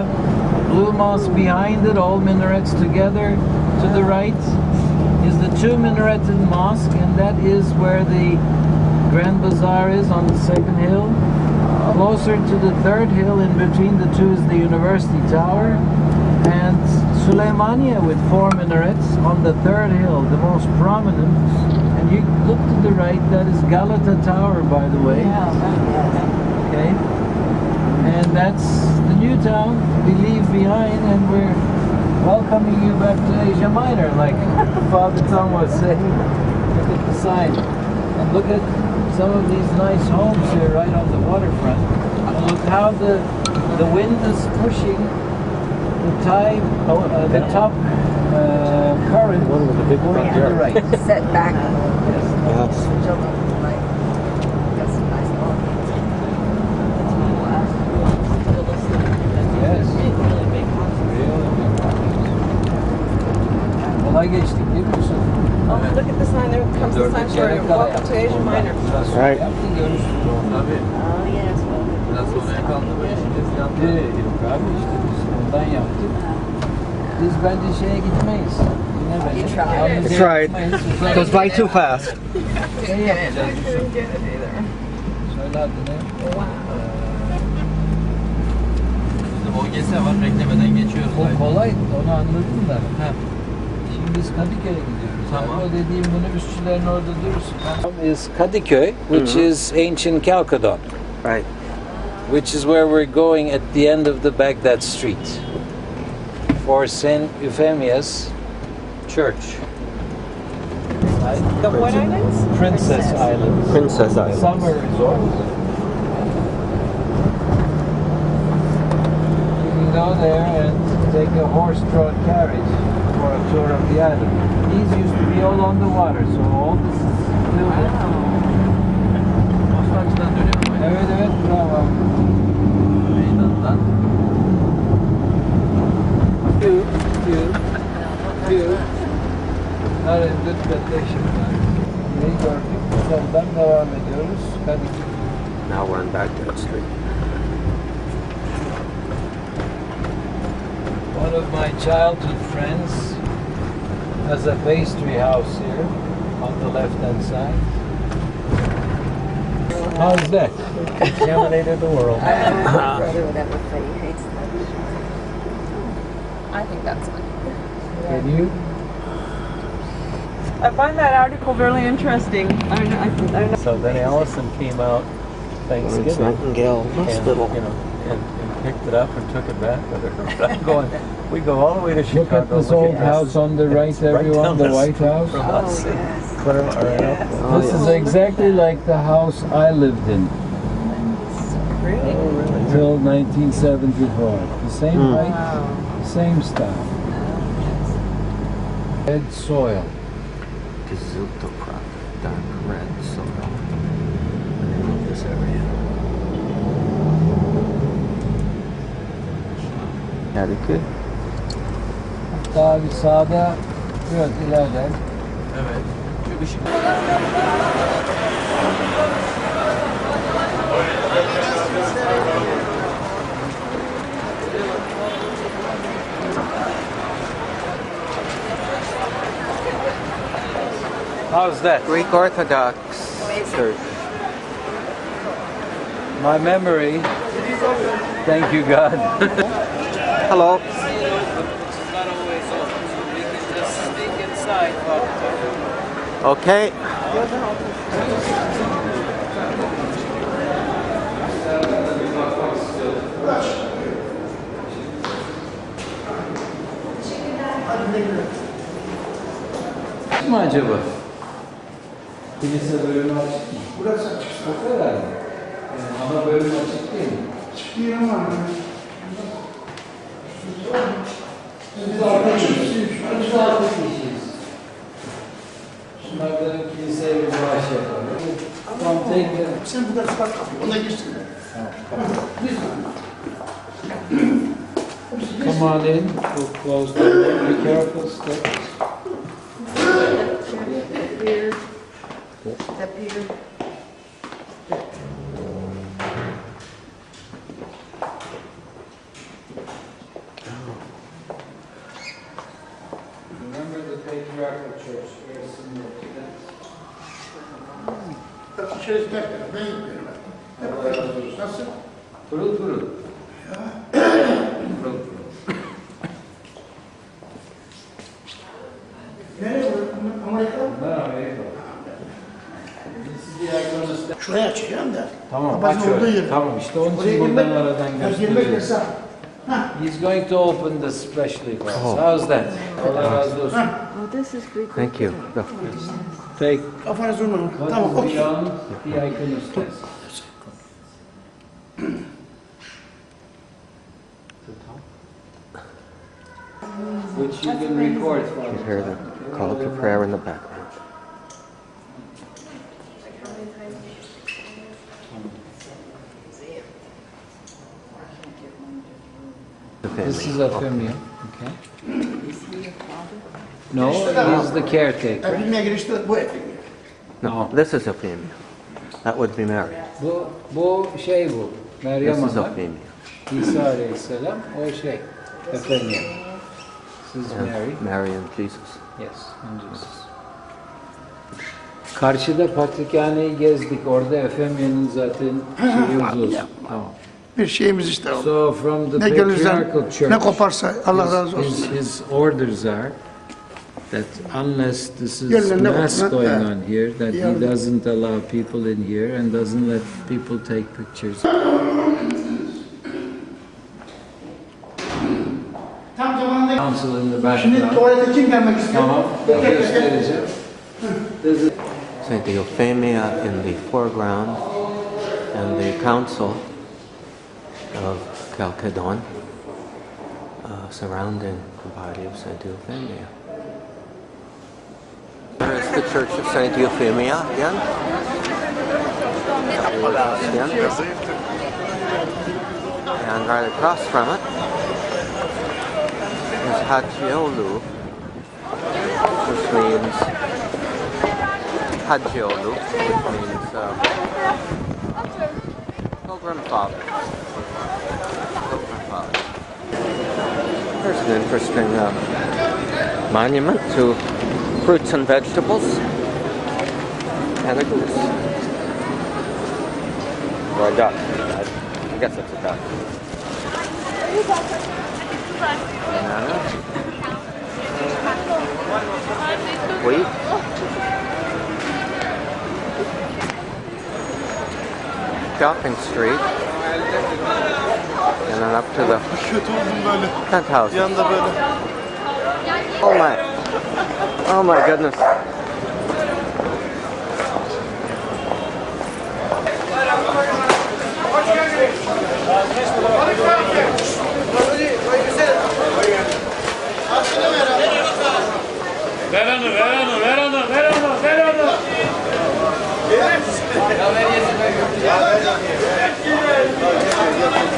Blue Mosque behind it, all minarets together. To the right is the two minareted mosque, and that is where the Grand Bazaar is on the second hill. Closer to the third hill, in between the two, is the University Tower, and Suleymaniye with 4 minarets on the third hill, the most prominent. And you look to the right, that is Galata Tower, by the way. Okay? And that's the new town we leave behind, and we're welcoming you back to Asia Minor, like Father Tom was saying. Look at the sign. And look at some of these nice homes here right on the waterfront. And look how the wind is pushing the tide, the top current One with the big going front to the yard. right. Set back. Yes. Yes. Switch over, like, got some nice lawns. Yes. Really big houses. Kolay geçtik değil mi Yusuf? Oh, look at the sign. There comes the sanctuary. Welcome to Asia Minor. Right. Yaptın görürsün. Tabii. Oh, yes. Biraz sonraya kaldı bu işimiz yandı. Yok abi işte biz ondan yaptık. Biz bence şeye gitmeyiz. Yine bence. Yalnız That's yere right. gitmeyiz. Goes by too fast. Şey yapacağız Yusuf. Söyle adını. Bizim OGS var, beklemeden geçiyoruz. O kolay, onu anladım da. Ha. Şimdi biz Kadıköy'e gidiyoruz. Tamam. O dediğim minibüsçülerin orada durursun. Is Kadıköy, which is ancient Calcadon, Right. which is where we're going at the end of the Baghdad Street for St. Euphemia's Church. The what islands? Princess Islands. Princess Islands. Summer resort. You can go there and take a horse-drawn carriage for a tour of the island. These used to be all on the water, so all this is built. Osmanlı'dan dönüyorum. Evet, bravo. Meydandan. Few. Not in good condition. Neyi gördük? Soldan devam ediyoruz. Kadıköy. Now we're on Baghdad Street. One of my childhood friends has a pastry house here on the left-hand side. How's that? Contaminated the world. My brother would ever say he hates that. I think that's funny. Can you? I find that article really interesting. I know. So then Allison came out Thanksgiving Nightingale and, Hospital. you know, and picked it up and took it back with her. But I'm going, we go all the way to Look Chicago. at this look old at house on the right, It's right everyone, down the the White street House. from us. Clear, right up. This is exactly like the house I lived in Really? until 1974. The same height, same style. Red soil. Gazutoprop, dark red soil. The name of this area. Kadıköy. Hatta bir sağda biraz ileride. Evet. Şu ışık. How's that? Greek Orthodox Church. My memory. Thank you, God. Hello. Not always open, so we can just sneak inside. Okay. Mi acaba? Kilise bölümü açık mı? Burası açık. O kadar mı? Ana bölüm açık değil mi? Açık değil ama. Biz 6 kişiyiz. Bunlarda kiliseye bir bağış yapalım. Tamam, take Sen bu tarafa bak, ona girsin. Come on in, we'll close the door. Be careful, steps. Here. Step here. Remember the patriarchal church, very similar to that. Şöyle ben gidiyorum. Allah razı olsun. Nasıl? Pırıl pırıl. Pırıl pırıl. Nereye Amerika? Merhaba. Sizi ayaklarınızda. Şuraya açacağım da. Tamam, Kapasın aç olduğu öyle. yeri. Tamam, işte onun Oraya için buradan girmek- aradan Girmek gösteriyoruz. yasak. He's going to open this specially for us. Oh. How's that? Allah razı olsun. Oh, this is Greek. Thank you. Go. Take Kafanız vurmayın. what Tamam, is okey. beyond the iconostase. Which you can record for You us. hear the call to prayer in the background. This is Euphemia, okay? No, he's the caretaker. Bilmeye girişte bu ettim. No, this is Euphemia. That would be Mary. Bu şey bu. Meryem This is Ana, Euphemia. İsa Aleyhisselam, o şey. Euphemia. This is And Mary. Mary and Jesus. Yes, and Jesus. Karşıda Patrikhane'yi gezdik. Orada Efemya'nın zaten şeyi uzun. Tamam. Bir şeyimiz işte o. So from the Ne gönlünüzden patriarchal church, ne koparsa Allah razı olsun. his orders are that unless this is Gönlünden ne mass kopar, going evet. on here, that he Yani. doesn't allow people in here and doesn't let people take pictures. Tam zamanında Council in the şimdi background. tuvalete kim gelmek istiyor? Tamam, ben göstereceğim. This is Saint Euphemia in the foreground and the council of Chalcedon surrounding the body of Saint Euphemia. Here is the Church of Saint Euphemia again. And right across from it is Hagiolu, which means Hagiolu, which means Pilgrim Father. Pilgrim Father. There's an interesting monument to fruits and vegetables and a goose. Or a duck. I guess it's a duck. Bananas. Wheat. Shopping street. And then up to the penthouse. Oh my goodness. Ver onu, ver onu, ver onu, ver onu, ver onu.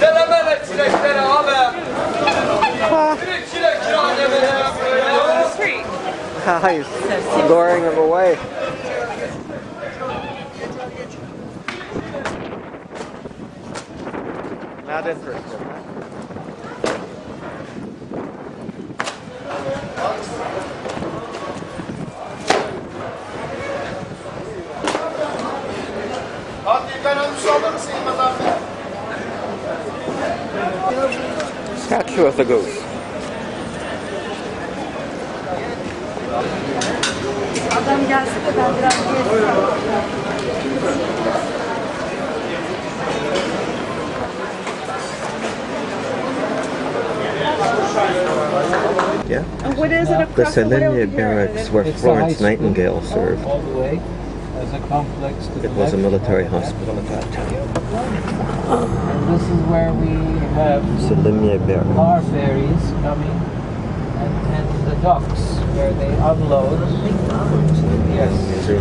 Denemene çileklere abi. Çilek şahane. He's luring him away. Not interested. Hadi ben ölmüş olur musun İlmaz abi? Statue of the goose. Adam gelse de ben biraz gezsem. Yeah. And what is it The across the way over Selenia here? barracks where It's the high Florence school Nightingale served. all the way as a complex to the It was a left. military hospital at that time. And this is where we have Selenia barracks. car ferries coming and and the docks where they unload. Yes. See,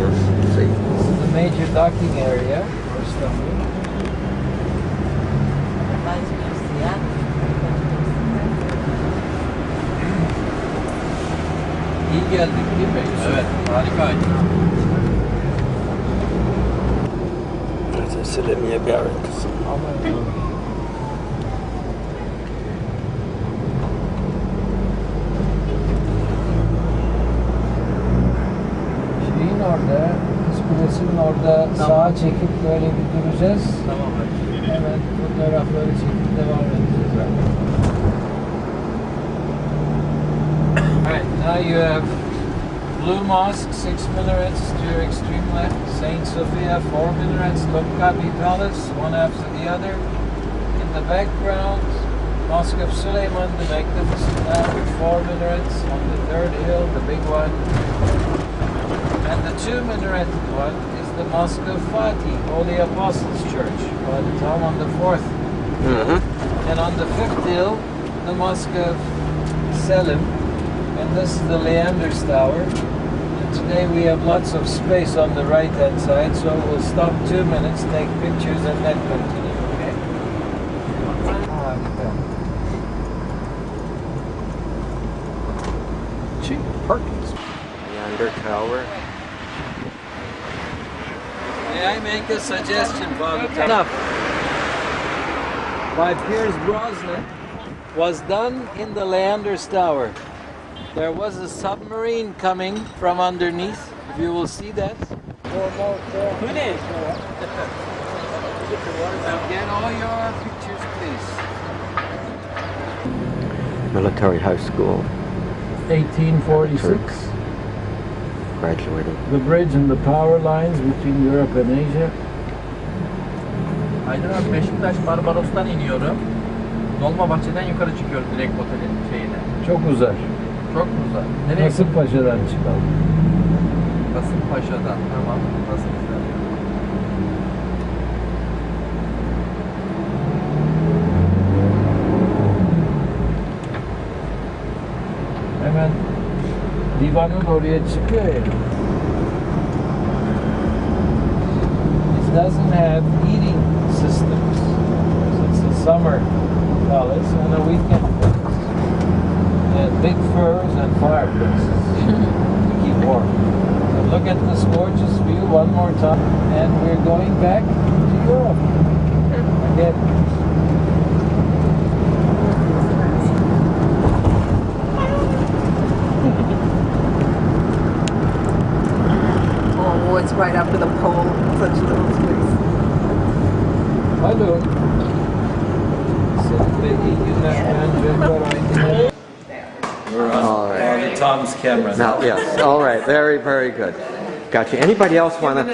see. This is the major docking area for Istanbul. Reminds me of Seattle. İyi geldik değil mi? Evet, harikaydı. Selemiye Barracks. Şeyin orada, İskulesi'nin orada sağa çekip böyle bir duracağız. Tamam. Hemen fotoğrafları çekip devam edeceğiz abi. Alright, now you have Blue Mosque, 6 minarets to your extreme left. Saint Sophia, 4 minarets. Topkapi Palace, one after the other. In the background, Mosque of Suleiman, the magnificent now with 4 minarets. On the third hill, the big one. And the 2 minareted one is the Mosque of Fatih, Holy Apostles Church, by the time on the 4th. And on the 5th hill, the Mosque of Selim. And this is the Leander's Tower. And today we have lots of space on the right hand side, so we'll stop 2 minutes, take pictures, and then continue, okay? Cheap parking. Leander Tower. May I make a suggestion, Father? Enough. By Piers Brosnan was done in the Leander's Tower. There was a submarine coming from underneath, if you will see that. Bu ne? Get all your pictures, please. Military High School. 1846. Graduated. The bridge and the power lines between Europe and Asia. Aydın abi Beşiktaş Barbaros'tan iniyorum. Dolmabahçe'den yukarı çıkıyorum direkt otelin şeyine. Çok uzar. Çok güzel. Nereye? Kasımpaşa'dan çıkalım. Kasımpaşa'dan. Tamam. Nasıl güzel. Hemen divanın oraya çıkıyor ya. It doesn't have heating systems. It's a summer palace and a weekend palace. And big furs and fireplaces to keep warm. So look at this gorgeous view one more time. And we're going back to Europe again. Oh, it's right after the pole. Such a little space. Alo. Senin de iyi günler. Bence Aydın. We're All right. on Tom's camera now. Now, yes. All right. Very, very good. Gotcha. Anybody else want to?